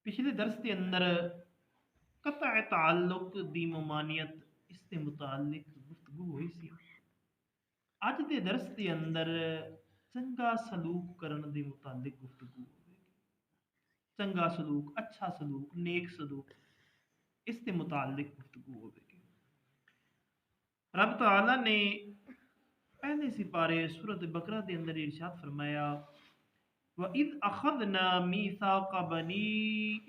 ਪਿਛਲੇ ਦਰਸ ਦੇ ਅੰਦਰ ਕਤਅ ਤਾਲੁਕ ਦੀ ਮਮਾਨੀਅਤ ਇਸ ਦੇ ਮੁਤਾਲਿਕ ਗੁਫ਼ਤਗੂ ਹੋਈ ਸੀ। ਅੱਜ ਦੇ ਦਰਸ ਦੇ ਅੰਦਰ ਚੰਗਾ ਸਲੂਕ ਕਰਨ ਦੇ ਮੁਤਾਲਿਕ ਗੁਫ਼ਤਗੂ ਹੋਵੇਗੀ। ਚੰਗਾ ਸਲੂਕ, ਅੱਛਾ ਸਲੂਕ, ਨੇਕ ਸਲੂਕ ਇਸ ਦੇ ਮੁਤਾਲਿਕ ਗੁਫ਼ਤਗੂ ਹੋਵੇਗੀ। ਰੱਬ ਤਾਲਾ ਨੇ पहले सिपारे सूरत बकरा के अंदर इरशाद फरमाया वइज़ अखज़ना मीसाक़ बनी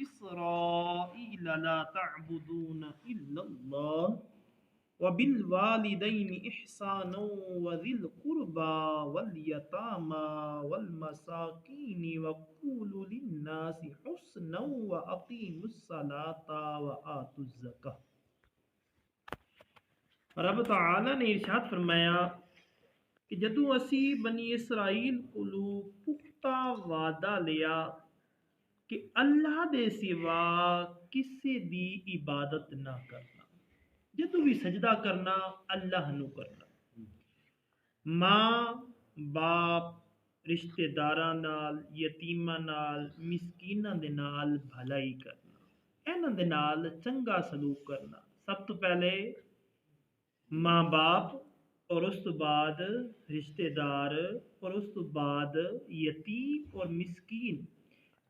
इसराईल ला तअबुदून इल्लल्लाह व बिल वालिदैनि इहसाना व ज़िल क़ुरबा वल यतामा वल मसाकीन व क़ूलू लिन्नासि हुस्ना व अक़ीमुस सलाता व आतुज़ ज़का। रब तआला ने इरशाद फरमाया कि जदों असी बनी इसराइल कोलों पुख्ता वादा लिया कि अल्लाह दे सिवा किसी दी इबादत ना करना, जदों भी सजदा करना अल्लाह नू करना, मां बाप रिश्तेदारां नाल, यतीमां नाल, मिसकीनां दे नाल भलाई करना, इन्हां दे नाल चंगा सलूक करना। सब तो पहले मां बाप और उस तो बाद रिश्तेदार और उस तो बाद यतीम और मिसकीन,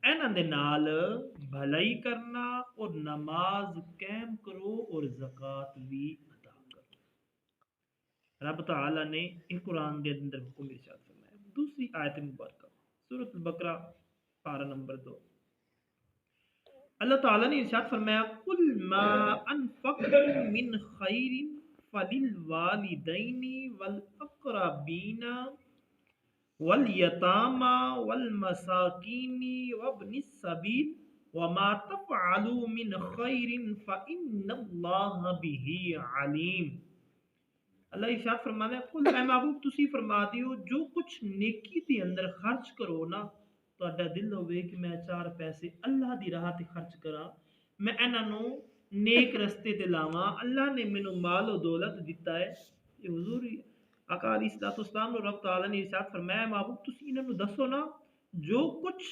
इन्हां दे नाल भलाई करना और नमाज कायम करो और ज़कात भी अदा करो। रब तआला ने इस कुरान के अंदर हुक्म इरशाद फरमाया। दूसरी आयत मुबारक सूरत बकरा पारा नंबर 2, अल्लाह ताला ने इरशाद फरमाया कुल मा अनफक़तुम मिन खैरिन फलिल वालिदैनि वल अक़रबीना वल यतामा वल मसाकीनी वब्निस सबील वमा तफ़अलू मिन खैरिन फ़इन्नल्लाह बिही अलीम। अल्लाह इरशाद फरमाता है कुल ऐ महबूब तुसी फरमा दियो जो कुछ नेकी दे अंदर खर्च करो ना, ਤੁਹਾਡਾ ਦਿਲ ਹੋਵੇ ਕਿ ਮੈਂ 4 ਪੈਸੇ ਅੱਲਾਹ ਦੀ ਰਾਹ ਤੇ ਖਰਚ ਕਰਾਂ, ਮੈਂ ਇਹਨਾਂ ਨੂੰ नेक रस्ते ते लावां, अल्लाह ने मैनू माल और दौलत दिता है। ये हुजूर आका अलैहिस्सलाम नु रब तआला ने इरशाद फरमाया महबूब तुसी इन्हां नू दसो ना जो कुछ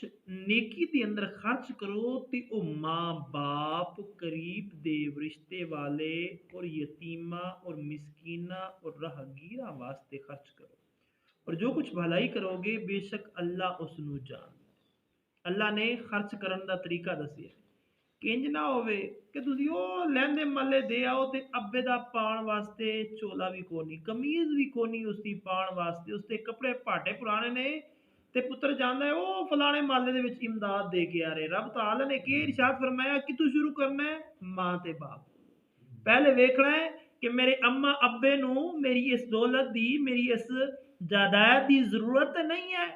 नेकी दे अंदर खर्च करो ते ओ मां बाप, करीब दे रिश्ते वाले और यतीमा और मिसकीना और राहगीरा वास्ते खर्च करो, और जो कुछ भलाई करोगे बेशक अल्लाह उस नू जानदा। अल्लाह ने खर्च करन दा तरीका दसिया कि इंज ना होवे कि तुसी ओ लहंदे मल्ले दे आओ ते अब्बे दा पाण वास्ते चोला भी कोनी, कमीज भी कोनी उसदी पाण वास्ते, उसदे कपड़े भाटे पुराने ने ते पुत्र जांदा है ओ फलाने माले दे विच इमदाद दे के आ रहे। रब तआला ने के इरशाद फरमाया कि तू शुरू करना है मां ते बाप, पहले वेखना है कि मेरे अम्मा अब्बे नू मेरी इस दौलत दी, मेरी इस जायदाद दी जरूरत नहीं है।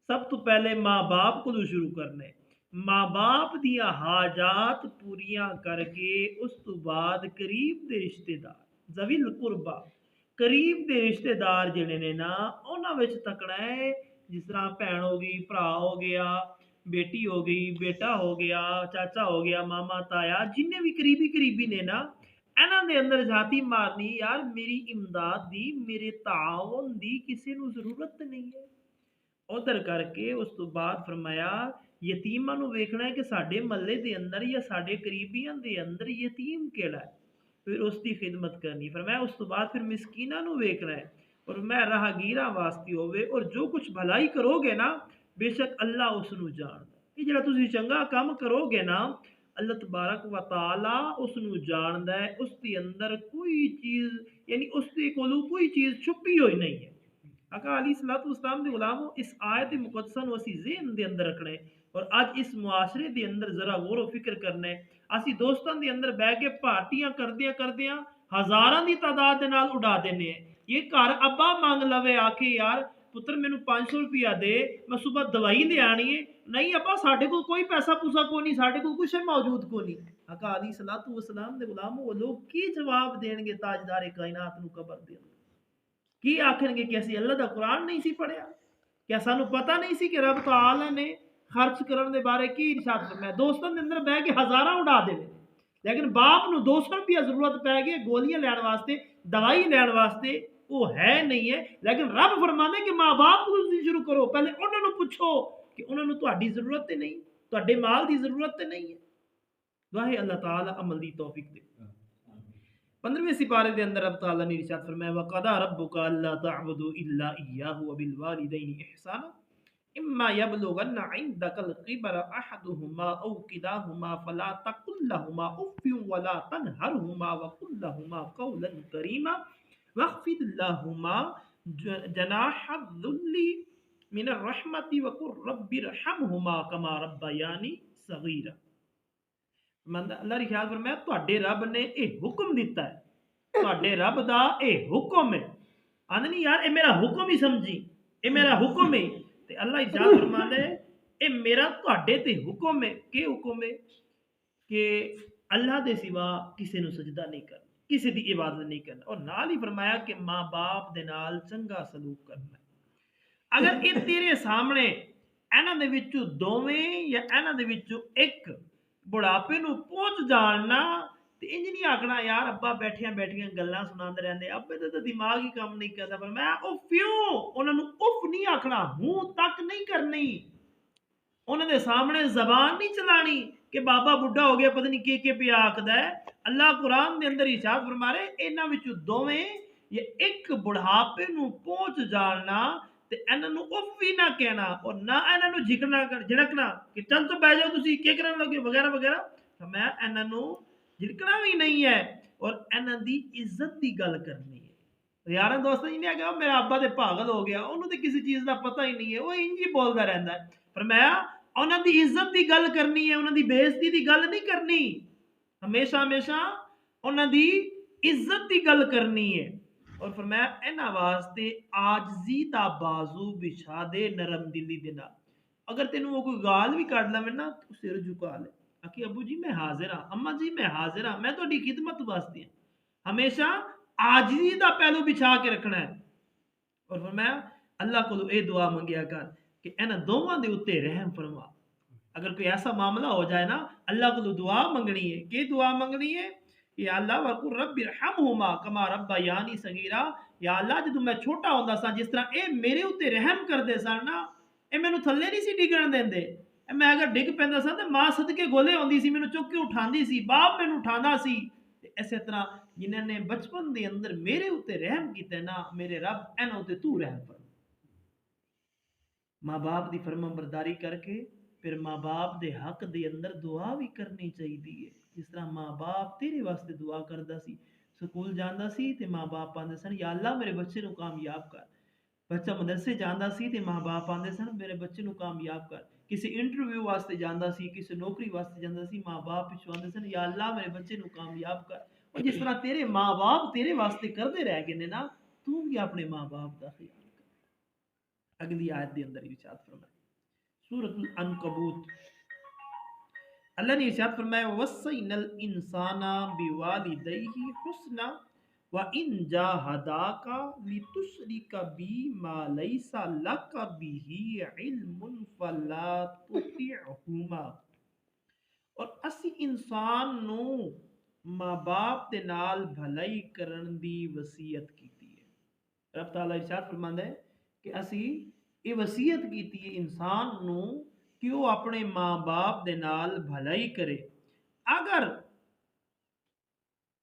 सब तो पहले मां बाप को शुरू करना है, मां बाप दियां हाजात पूरियां करके उस तो बाद करीब दे रिश्तेदार ज़विल कुरबा, करीब दे रिश्तेदार जिहड़े ने ना उन्हां विच तकना है। जिस तरह भैन हो गई, भरा हो गया, बेटी हो गई, बेटा हो गया, चाचा हो गया, मामा ताया, जिन्ने भी करीबी ने ना इन्हां दे अंदर जाती मारनी यार मेरी इमदाद दी, मेरे ताउन दी किसी नू जरूरत नहीं है। उधर करके उस तो बाद फरमाया यतीमां नू वेखना है कि साडे महल्ले दे अंदर या साडे करीबियां दे अंदर यतीम केड़ा है, फिर उसकी खिदमत करनी। फरमाया उस तो बाद फिर मिसकीनां नू वेखना है और मैं राहगीरां वास्ते होवे, और जो कुछ भलाई करोगे ना बेशक अल्लाह उस नू जानदा। ये जेड़ा तुसीं चंगा काम करोगे ना अल्लाह तबारक व तआला उस नू जानदा है, उसके अंदर कोई चीज़ यानी उसके कोलों कोई चीज़ छुपी हुई नहीं है। आका अलैहिस्सलाम दे गुलामो इस आयत मुकद्दसा नू असीं ज़हन दे अंदर रखना है और अज इस मुआशरे दे अंदर जरा गौर फिक्र करना है। असीं दोस्तां दे अंदर बैठ के पार्टियां करदियां करदियां हज़ारां दी तादाद दे नाल उड़ा दिंदे हैं। ये घर अब्बा मंग लवे आके यार पुत्र मैनू 500 रुपया दे, मैं सुबह दवाई ले आनी है, नहीं अब्बा साडे कोल कोई पैसा पूसा कोई नहीं, साडे कोल कुछ मौजूद कोई नहीं। आका अलैहिस्सलाम दे गुलामो वो लोग की जवाब देणगे ताजदारे कायनात नू कबर दे अंदर? की आखणगे कि असीं अल्लाह दा कुरान नहीं सी पढ़िया, क्या सानू पता नहीं सी कि रब तआला ने खर्च करन दे बारे की इरशाद फरमाया? दोस्तां दे अंदर बैठ के हज़ारां उड़ा देवे, लेकिन बाप नू 200 रुपया जरूरत पै गई गोलियां लैण वास्ते, दवाई लैण वास्ते, वो है नहीं है। लेकिन रब फरमांदे कि मां बाप को तुसीं शुरू करो, पहले उन्हां नू पुछो कि उन्हां नू तुहाडी जरूरत ते नहीं। ਤੁਹਾਡੇ ਮਾਲ ਦੀ ਜ਼ਰੂਰਤ ਤੇ ਨਹੀਂ ਹੈ। ਵਾਹੇ ਅੱਲਾਹ ਤਾਲਾ ਅਮਲ ਦੀ ਤੌਫੀਕ ਦੇ। 15वें सिपारे के अंदर रब ताला ने इरशाद फरमाया वक़दा रब्बुका अल्ला तअबुदु इल्ला इय्याहु व बिल वालिदैनि इहसाना इम्मा यबलुगन्ना इंदकल किबरा अहदुहुमा औ किलाहुमा फला तकुल लहुमा उफ़्फ़िन वला तनहरहुमा व कुल लहुमा क़ौलन करीमा वख़्फ़िद लहुमा जनाह الذुल्ली मिनर रहमति व कुर रब्बिरहमहुमा कमा रब्बयानी सगीरा। अल्लाह रिशाद फरमाया ਤੁਹਾਡੇ ਰੱਬ ਨੇ ਇਹ ਹੁਕਮ ਦਿੱਤਾ ਹੈ, ਤੁਹਾਡੇ ਰੱਬ ਦਾ ਇਹ ਹੁਕਮ ਹੈ। ਆਂਦੇ ਨਹੀਂ ਯਾਰ ਇਹ ਮੇਰਾ ਹੁਕਮ ਹੀ ਸਮਝੀ, ਇਹ ਮੇਰਾ ਹੁਕਮ ਹੈ। ਤੇ ਅੱਲਾਹ ਇਜਾਜ਼ਤ ਫਰਮਾਉਂਦਾ ਹੈ ਇਹ ਮੇਰਾ ਤੁਹਾਡੇ ਤੇ ਹੁਕਮ ਹੈ। ਕੀ ਹੁਕਮ ਹੈ? ਕਿ ਅੱਲਾਹ ਦੇ ਸਿਵਾ ਕਿਸੇ ਨੂੰ ਸਜਦਾ ਨਹੀਂ ਕਰਨਾ, ਕਿਸੇ ਦੀ ਇਬਾਦਤ ਨਹੀਂ ਕਰਨਾ, ਔਰ ਨਾਲ ਹੀ ਫਰਮਾਇਆ ਕਿ ਮਾਂ ਬਾਪ ਦੇ ਨਾਲ ਚੰਗਾ ਸਲੂਕ ਕਰਨਾ। ਅਗਰ ਇਹ ਤੇਰੇ ਸਾਹਮਣੇ ਇਹਨਾਂ ਦੇ ਵਿੱਚੋਂ ਦੋਵੇਂ ਜਾਂ ਇਹਨਾਂ ਦੇ ਵਿੱਚੋਂ ਇੱਕ ਬੁਢਾਪੇ ਨੂੰ ਪਹੁੰਚ ਜਾਣ ਨਾ, ਤੇ ਇੰਜ ਨਹੀਂ ਆਖਣਾ ਯਾਰ ਅੱਬਾ ਬੈਠੀਆਂ ਬੈਠੀਆਂ ਗੱਲਾਂ ਸੁਣਾਉਂਦੇ ਰਹਿੰਦੇ, ਅੱਬੇ ਦਾ ਤਾਂ ਦਿਮਾਗ ਹੀ ਕੰਮ ਨਹੀਂ ਕਰਦਾ। ਪਰ ਮੈਂ ਉਹ ਫਿਉ ਉਹਨਾਂ ਨੂੰ ਉਫ ਨਹੀਂ ਆਖਣਾ, ਮੂੰਹ ਤੱਕ ਨਹੀਂ ਕਰਨੀ, ਉਹਨਾਂ ਦੇ ਸਾਹਮਣੇ ਜ਼ਬਾਨ ਨਹੀਂ ਚਲਾਣੀ ਕਿ ਬਾਬਾ ਬੁੱਢਾ ਹੋ ਗਿਆ ਪਤਾ ਨਹੀਂ ਕੀ ਪਿਆ ਆਖਦਾ ਹੈ। ਅੱਲਾਹ ਕੁਰਾਨ ਦੇ ਅੰਦਰ ਇਰਸ਼ਾਦ ਫਰਮਾ ਰਿਹਾ ਇਹਨਾਂ ਵਿੱਚੋਂ ਦੋਵੇਂ ਜਾਂ ਇੱਕ ਬੁਢਾਪੇ ਨੂੰ ਪਹੁੰਚ ਜਾਣਾ ਤੇ ਇਹਨਾਂ ਨੂੰ ਉਫ ਵੀ ਨਾ ਕਹਿਣਾ, ਔਰ ਨਾ ਇਹਨਾਂ ਨੂੰ ਝਿੜਕਣਾ ਕਿ ਚੱਲ ਤੋਂ ਬਹਿ ਜਾਓ ਤੁਸੀਂ ਕੀ ਕਰਨ ਲੱਗੇ ਵਗੈਰਾ ਵਗੈਰਾ। ਮੈਂ ਇਹਨਾਂ ਨੂੰ ਝਿੜਕਣਾ ਵੀ ਨਹੀਂ ਹੈ, ਔਰ ਇਹਨਾਂ ਦੀ ਇੱਜ਼ਤ ਦੀ ਗੱਲ ਕਰਨੀ ਹੈ। ਯਾਰਾਂ ਦੋਸਤਾਂ ਜੀ ਨੇ ਕਿਹਾ ਮੇਰਾ ਅੱਬਾ ਤੇ ਪਾਗਲ ਹੋ ਗਿਆ, ਉਹਨੂੰ ਤੇ ਕਿਸੇ ਚੀਜ਼ ਦਾ ਪਤਾ ਹੀ ਨਹੀਂ ਹੈ, ਉਹ ਇੰਜ ਹੀ ਬੋਲਦਾ ਰਹਿੰਦਾ ਹੈ। ਪਰ ਮੈਂ ਉਹਨਾਂ ਦੀ ਇੱਜ਼ਤ ਦੀ ਗੱਲ ਕਰਨੀ ਹੈ, ਉਹਨਾਂ ਦੀ ਬੇਇੱਜ਼ਤੀ ਦੀ ਗੱਲ ਨਹੀਂ ਕਰਨੀ। ਹਮੇਸ਼ਾ ਹਮੇਸ਼ਾ ਉਹਨਾਂ ਦੀ ਇੱਜ਼ਤ ਦੀ ਗੱਲ ਕਰਨੀ ਹੈ। ਔਰ ਫਰਮਾਇਆ ਇਹਨਾਂ ਵਾਸਤੇ ਆਜਜ਼ੀ ਦਾ ਬਾਜ਼ੂ ਵਿਛਾ ਦੇ ਨਰਮ ਦਿਲੀ ਦੇ ਨਾਲ। ਅਗਰ ਤੈਨੂੰ ਉਹ ਕੋਈ ਗਾਲ ਵੀ ਕੱਢ ਲਵੇ ਨਾ ਤੂੰ ਸਿਰ ਝੁਕਾ ਲੈ, ਆਖੀ ਅੱਬੂ ਜੀ ਮੈਂ ਹਾਜ਼ਰ ਹਾਂ, ਅੰਮਾ ਜੀ ਮੈਂ ਹਾਜ਼ਰ ਹਾਂ, ਮੈਂ ਤੁਹਾਡੀ ਖਿਦਮਤ ਵਾਸਤੇ ਹਾਂ। ਹਮੇਸ਼ਾ ਆਜਜ਼ੀ ਦਾ ਪਹਿਲੂ ਵਿਛਾ ਕੇ ਰੱਖਣਾ ਹੈ। ਔਰ ਫਰਮਾਇਆ ਅੱਲਾਹ ਕੋਲੋਂ ਇਹ ਦੁਆ ਮੰਗਿਆ ਕਰ ਕਿ ਇਹਨਾਂ ਦੋਵਾਂ ਦੇ ਉੱਤੇ ਰਹਿਮ ਫਰਮਾ। अगर कोई ऐसा मामला हो जाए ना अल्लाह को दुआ मंगनी है। कि दुआ मंगनी है या अल्लाह वकुर रब्बिरहमहुमा कमा रब्बयानी सगीरा। या अल्लाह जदों मैं छोटा होंदा सा जिस तरह ये मेरे उत्ते रहम करदे सन ना, ये मैनू थल्ले नहीं सी डिगण देंदे। मैं अगर डिग पैंदा सा ते मां सदके गोले आउंदी सी, मैनू चुक के उठांदी सी, बाप मैनू उठांदा सी। इस तरह जिन्हां ने बचपन दे अंदर मेरे उत्ते रहम कीते ना, मेरे रब इन्हां उत्ते तू रहम फरमा। मां बाप दी फरमाबरदारी करके फिर माँ बाप के हक के अंदर दुआ भी करनी चाहिए है। जिस तरह माँ बाप तेरे वास्ते दुआ करता सी, स्कूल जाता सी ते माँ बाप आते सन या अल्लाह मेरे बच्चे को कामयाब कर। बच्चा मदरसे जाता सी ते माँ बाप आते सन मेरे बच्चे को कामयाब कर। किसी इंटरव्यू वास्ते जाता सी, किसी नौकरी वास्ते जाता सी, माँ बाप पिछू आते सन या अल्लाह मेरे बच्चे को कामयाब कर। और जिस तरह तेरे माँ बाप तेरे वास्ते करते रह गए ना, तू भी अपने माँ बाप का ख्याल कर। अगली आयत के अंदर इरशाद फरमाया सूरतुल अनकबूत, अल्लाह ने इरशाद फरमाया वस्सैनल इंसाना बिवालिदैहि हुस्ना व इन जाहदाका लितुश्रिका बी मा लैसा लका बिही इल्मुन फला तुतिअहुमा। और असी इंसान नू मां बाप दे नाल भलाई करन दी वसीयत कीती है। रब ताला इरशाद फरमांदा है कि असी ये वसीयत की है इंसान नू कि वो अपने माँ बाप दे नाल भलाई करे। अगर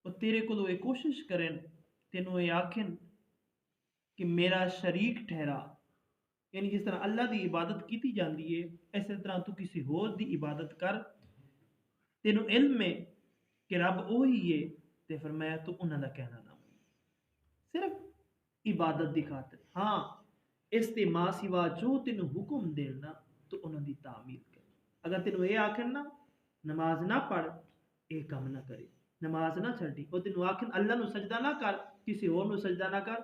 वो तेरे को ये कोशिश करें, तेनों ये आखें कि मेरा शरीक ठहरा, यानी जिस तरह अल्लाह की इबादत की जाती है इस तरह तू किसी होर की इबादत कर, तेनों इल्म है कि रब वही है, तो फरमाया तू उन्होंने कहना ना सिर्फ इबादत की खातिर। हाँ इस ते मां सिवा जो तेन हुक्म देना तो उन्होंने तामील कर। अगर तेन ये आखन ना नमाज ना पढ़, ये काम ना करे, नमाज ना छड़ी, वो तेन आखन अल्लाह नू सजदा ना कर, किसी होर नू सजदा ना कर,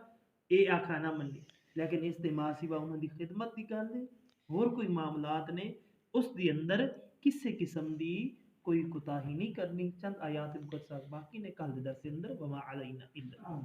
ये आखा ना मनी। लेकिन इस ते मां सिवा उन्होंने खिदमत की गल है, होर कोई मामलात ने उस दी अंदर किसी किस्म की कोई कोताही नहीं करनी। चंद आयात बाकी ने कल दे दर्स अंदर वमा अलैना इल्ला